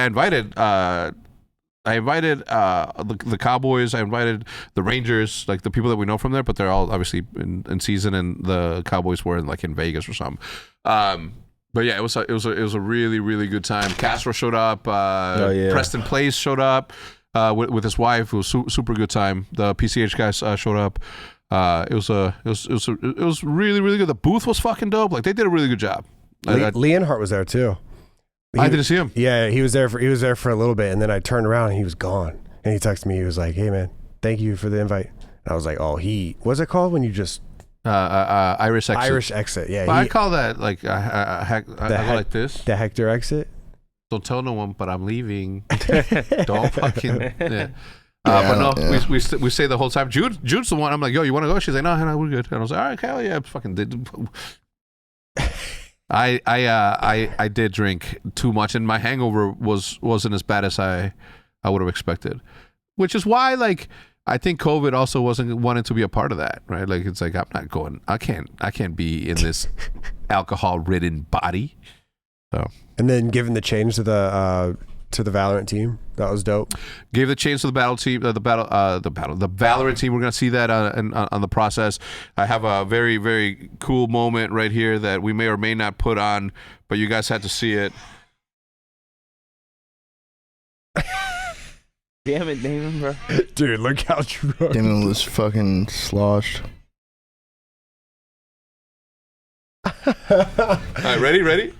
I invited the Cowboys. I invited the Rangers, like the people that we know from there, but they're all obviously in season, and the Cowboys were in Vegas or something. But yeah, it was a really, really good time. Castro showed up. Preston Place showed up with his wife. It was super good time. The PCH guys showed up. It was really, really good. The booth was fucking dope. Like they did a really good job. Leonhardt was there too. I didn't see him. Yeah, he was there for a little bit, and then I turned around and he was gone. And he texted me. He was like, "Hey man, thank you for the invite." And I was like, "Oh, what's it called when you just Irish Exit. Irish Exit?" Yeah, But I call that like I go like this. the Hector Exit. Don't tell no one, but I'm leaving. Don't fucking. Yeah. But no, we say the whole time. Jude's the one. I'm like, yo, you want to go? She's like, no, we're good. And I was like, all right, hell yeah, fucking did. I did drink too much, and my hangover wasn't as bad as I would have expected, which is why like I think COVID also wasn't wanting to be a part of that, right? Like it's like I'm not going. I can't be in this alcohol-ridden body. So And then giving the change to the Valorant team, that was dope. gave the chance to the battle team, the Valorant team. We're gonna see that on the process. I have a very, very cool moment right here that we may or may not put on, but you guys had to see it. Damn it, Damon, bro. Dude, look how drunk. Damon was fucking sloshed. All right, ready?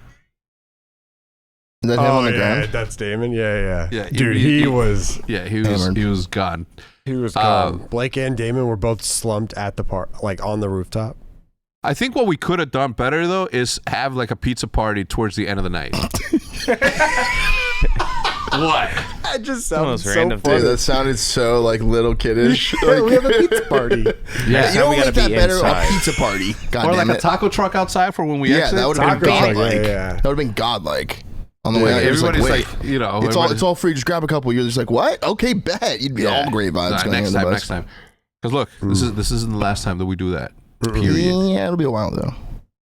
Is that him on the ground? That's Damon. Yeah. Yeah, Dude, he was hammered. He was gone. He was gone. Blake and Damon were both slumped at the like on the rooftop. I think what we could have done better though is have like a pizza party towards the end of the night. What? That just sounds so random funny. Dude, that sounded so like little kiddish. Yeah, we have a pizza party. Yeah, You don't we make gotta that be better inside. a pizza party. God or damn like it. a taco truck outside for when we exit. that would have been Taco truck, godlike. yeah. That would have been godlike. On the way out, Everybody's wait, like, you know, it's all free. Just grab a couple. You're just like, what? Okay, bet. You'd be all great vibes. going Next in the time, bus. next time. Because look, this isn't the last time that we do that. Period. Yeah, it'll be a while though.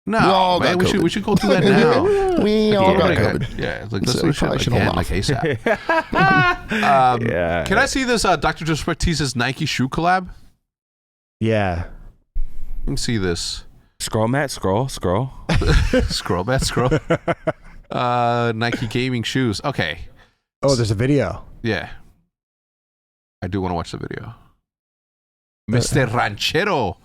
No, all man, got we should go through that now. We all got Yeah, COVID. yeah, like let's So do we shit probably like should hold that, off. like ASAP. Yeah. Can I see this Dr. Disrespect teases Nike shoe collab? Yeah. Let me see this. Scroll, Matt. Scroll. Scroll, Matt, scroll. Nike gaming shoes. Okay. Oh, there's a video. Yeah. I do want to watch the video. Mr. Ranchero.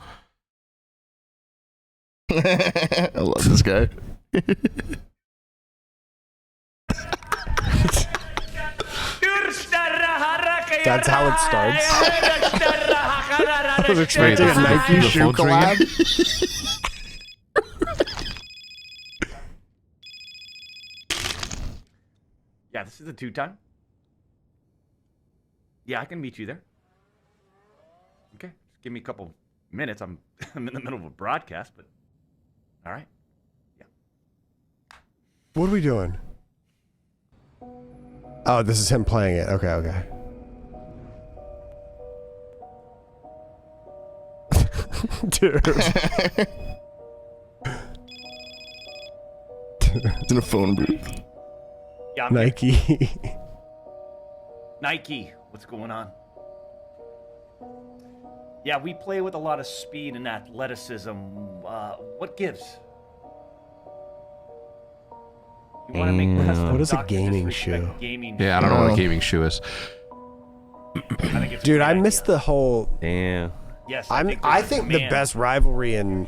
I love this guy. That's how it starts. I was expecting Wait, a Nike the shoe phone's ringing? collab. Yeah, this is the 2 time. Yeah, I can meet you there. Okay, just give me a couple minutes. I'm in the middle of a broadcast, but all right. What are we doing? Oh, this is him playing it. Okay. Dude. It's in a phone booth. Yeah, I'm here. Nike. Nike, what's going on? Yeah, we play with a lot of speed and athleticism. What gives? You want to make What is a Dr. gaming Disrespect shoe? Gaming Yeah, I don't know what a Oh. gaming shoe is. I think it's a Dude, great I idea. missed the whole. Damn. Yes, I there's think a the man. best rivalry in.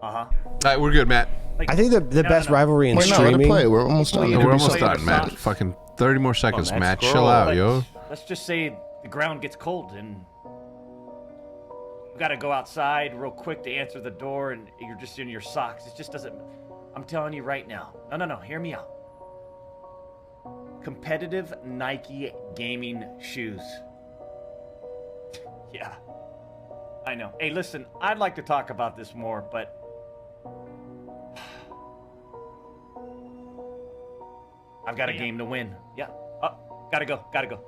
Uh-huh. All right, we're good, Matt. Like, I think the No, best no. rivalry in Wait, no, let it streaming. play. We're almost done. Yeah, We're almost play done, the Matt. song. Fucking 30 more seconds, Matt, Matt. scroll. Chill out, yo. Let's just say the ground gets cold and you got to go outside real quick to answer the door and you're just in your socks. It just doesn't. I'm telling you right now. No. Hear me out. Competitive Nike gaming shoes. Yeah. I know. Hey, listen, I'd like to talk about this more, but I've got a game to win. Yeah. Gotta go.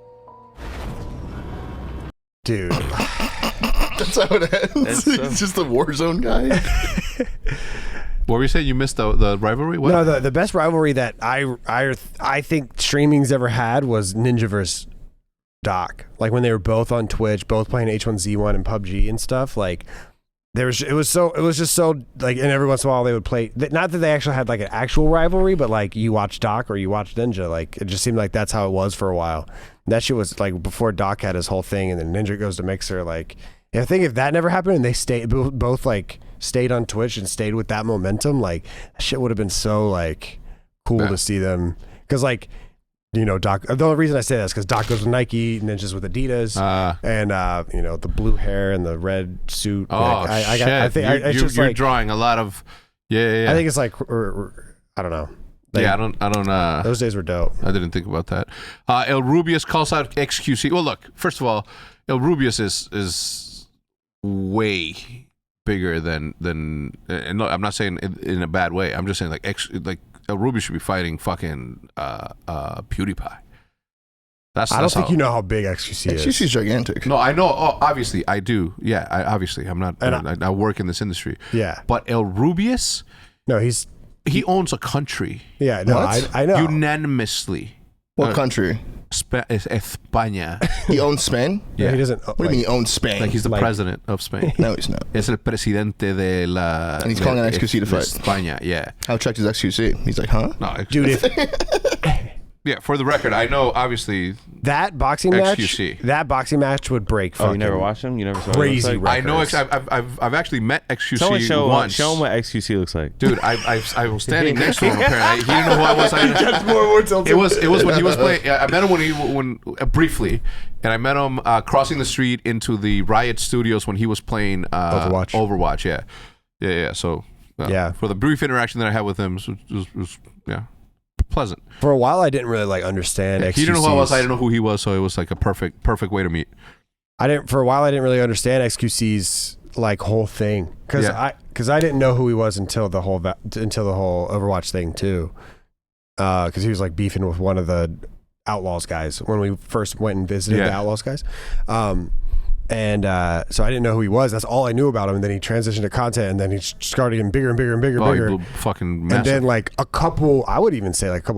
Dude. That's how it ends. That's so- It's just the Warzone guy. What were you saying? You missed the rivalry? What? No, the best rivalry that I think streaming's ever had was Ninja vs. Doc. Like when they were both on Twitch, both playing H1Z1 and PUBG and stuff. Like it was just so like, and every once in a while they would play. Not that they actually had like an actual rivalry, but like you watch Doc or you watch Ninja. Like it just seemed like that's how it was for a while. And that shit was like before Doc had his whole thing, and then Ninja goes to Mixer. Like I think if that never happened and they stayed both like stayed on Twitch and stayed with that momentum, like that shit would have been so like cool to see them. Because like, you know, Doc. The only reason I say that is because Doc goes with Nike, Ninja's with Adidas, and you know, the blue hair and the red suit. Oh, like, shit. I think it's just you're like drawing a lot of... Yeah. I think it's like I don't know. Like, I don't. Those days were dope. I didn't think about that. El Rubius calls out XQC. Well, look. First of all, El Rubius is way bigger than. And look, I'm not saying in a bad way. I'm just saying like El Rubius should be fighting fucking PewDiePie. I don't think you know how big XQC is. XQC's gigantic. No, I know. Oh, obviously, I do. Yeah, I'm not. I work in this industry. Yeah. But El Rubius, No, he owns a country yeah. No, What? I know. unanimously. What country? España. He owns Spain? Yeah. He doesn't. What do you mean he owns Spain? Like he's the Like- president of Spain. No, he's not. Es el presidente de la. And he's calling on XQC to fight. España, yeah. How checked is XQC? He's like, huh? No, Dude, Yeah, for the record, I know obviously that boxing XQC. match would break. Oh, you never watched him? You never saw crazy it? I know. I've actually met XQC Someone once. show him what XQC looks like. Dude, I was standing next to him. Apparently, he didn't know who I was. It was when he was playing. I met him when briefly, and I met him crossing the street into the Riot Studios when he was playing Overwatch. Yeah. So for the brief interaction that I had with him, it was pleasant. For a while, I didn't really understand. He didn't know who I was. I didn't know who he was. So it was like a perfect way to meet. For a while, I didn't really understand XQC's whole thing because I didn't know who he was until the whole Overwatch thing too. Because he was beefing with one of the Outlaws guys when we first went and visited the Outlaws guys. And so I didn't know who he was. That's all I knew about him. And then he transitioned to content, and then he started getting bigger and bigger and bigger and bigger. He blew fucking massive. And then a couple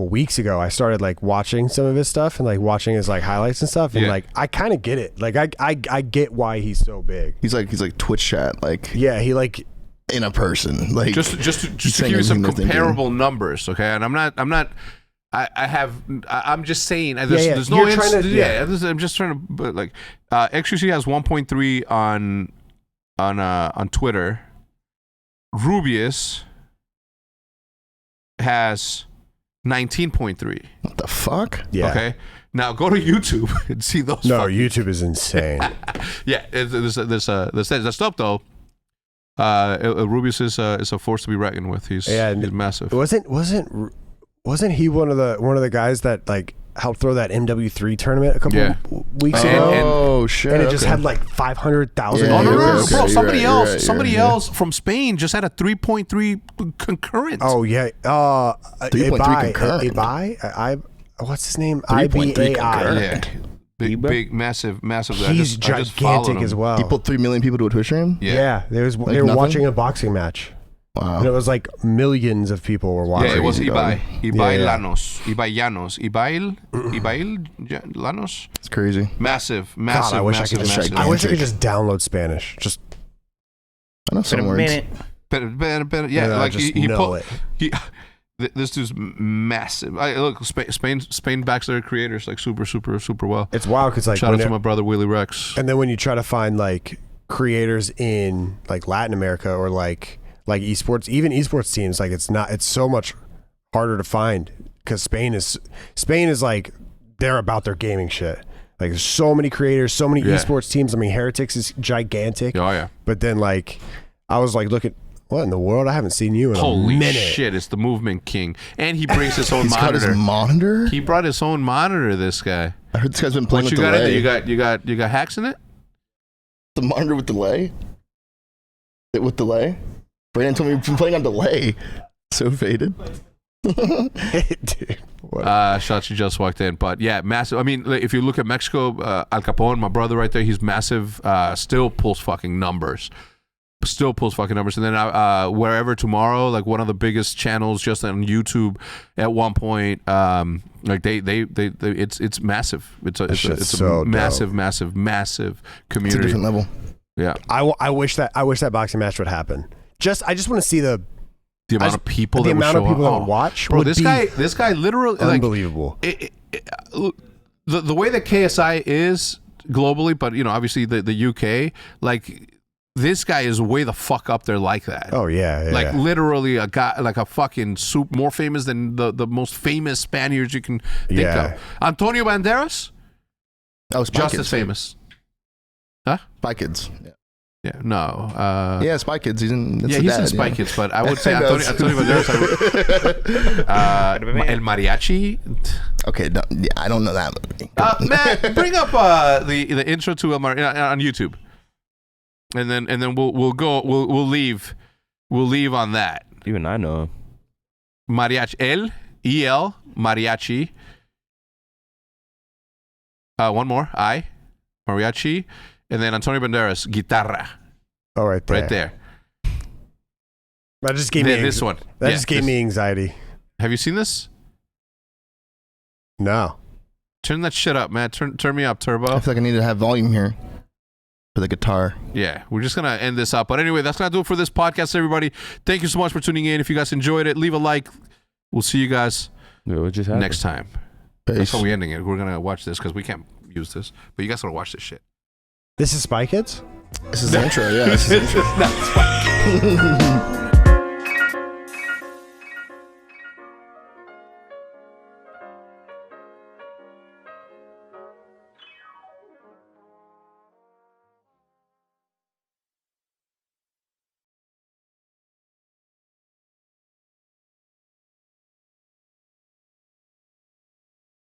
weeks ago, I started watching some of his stuff and watching his highlights and stuff. And I kind of get it. I get why he's so big. He's like Twitch chat. He in a person. Just to give you some comparable numbers, okay? And I'm just saying. There's no. I'm just trying to. But XQC has 1.3 on Twitter. Rubius has 19.3. What the fuck? Yeah. Okay. Now go to YouTube and see those. No, YouTube is insane. Yeah. That's dope though. Rubius is a force to be reckoned with. He's massive. Wasn't he one of the guys that helped throw that MW3 tournament a couple weeks ago? Oh shit! And it just had 500,000. Oh no, bro! Okay, Somebody else from Spain just had a 3.3 concurrent. Oh yeah, 3.3 concurrent. Ibai, what's his name? 3.3 IBAI. concurrent. Yeah, big, massive. He's gigantic as well. He put 3 million people to a Twitch stream. Yeah, they were watching a boxing match. Wow. And it was millions of people were watching. Yeah, it was Ibai Llanos. Ibai Llanos. It's crazy. massive. God, I wish I could just download Spanish. Just I know some words. Better. Yeah, this dude's massive. Look, Spain backs their creators super well. It's wild because shout out to my brother Willie Rex. And then when you try to find creators in Latin America or esports, even esports teams, it's so much harder to find because Spain is they're about their gaming shit. There's so many creators, so many esports teams. I mean, Heretics is gigantic. Oh yeah. But then I was looking, what in the world? I haven't seen you in a minute. Holy shit! It's the Movement King, and he brings his own monitor. Got his monitor. He brought his own monitor. This guy. I heard this guy's been playing with delay. What you got in there? You got hacks in it? The monitor with delay. With delay. Brandon told me we've been playing on delay. So faded. Dude. Shachi just walked in, but yeah, massive. I mean, if you look at Mexico, Al Capone, my brother right there, he's massive. Still pulls fucking numbers. And then Wherever Tomorrow, one of the biggest channels just on YouTube at one point, it's massive. It's a massive community. It's a different level. Yeah. I wish that boxing match would happen. I just want to see the amount of people that would watch. Bro, this guy literally unbelievable. The way that KSI is globally, but obviously the UK, this guy is way the fuck up there like that. Oh yeah. Literally a guy, a fucking soup, more famous than the most famous Spaniards you can think of. Antonio Banderas. That was just as famous. Huh? Spy Kids. Yeah. No. Yeah, Spy Kids. He's in Spy Kids, but I would say Antonio Banderas. El Mariachi. Okay, I don't know that movie. Matt, bring up the intro to El Mariachi on YouTube. And then we'll leave on that. Even I know him. Mariachi, El Mariachi. One more, Mariachi, and then Antonio Banderas, guitarra. Oh, right there. That just gave me this one. That just gave me anxiety. Have you seen this? No. Turn that shit up, man. Turn me up, Turbo. I feel like I need to have volume here. For the guitar. Yeah, we're just gonna end this up. But anyway, that's gonna do it for this podcast, everybody. Thank you so much for tuning in. If you guys enjoyed it, leave a like. We'll see you guys next time. That's how we're ending it. We're gonna watch this because we can't use this, but you guys gotta watch this shit. This is Spy Kids? This is the intro, yeah. This is the intro. Not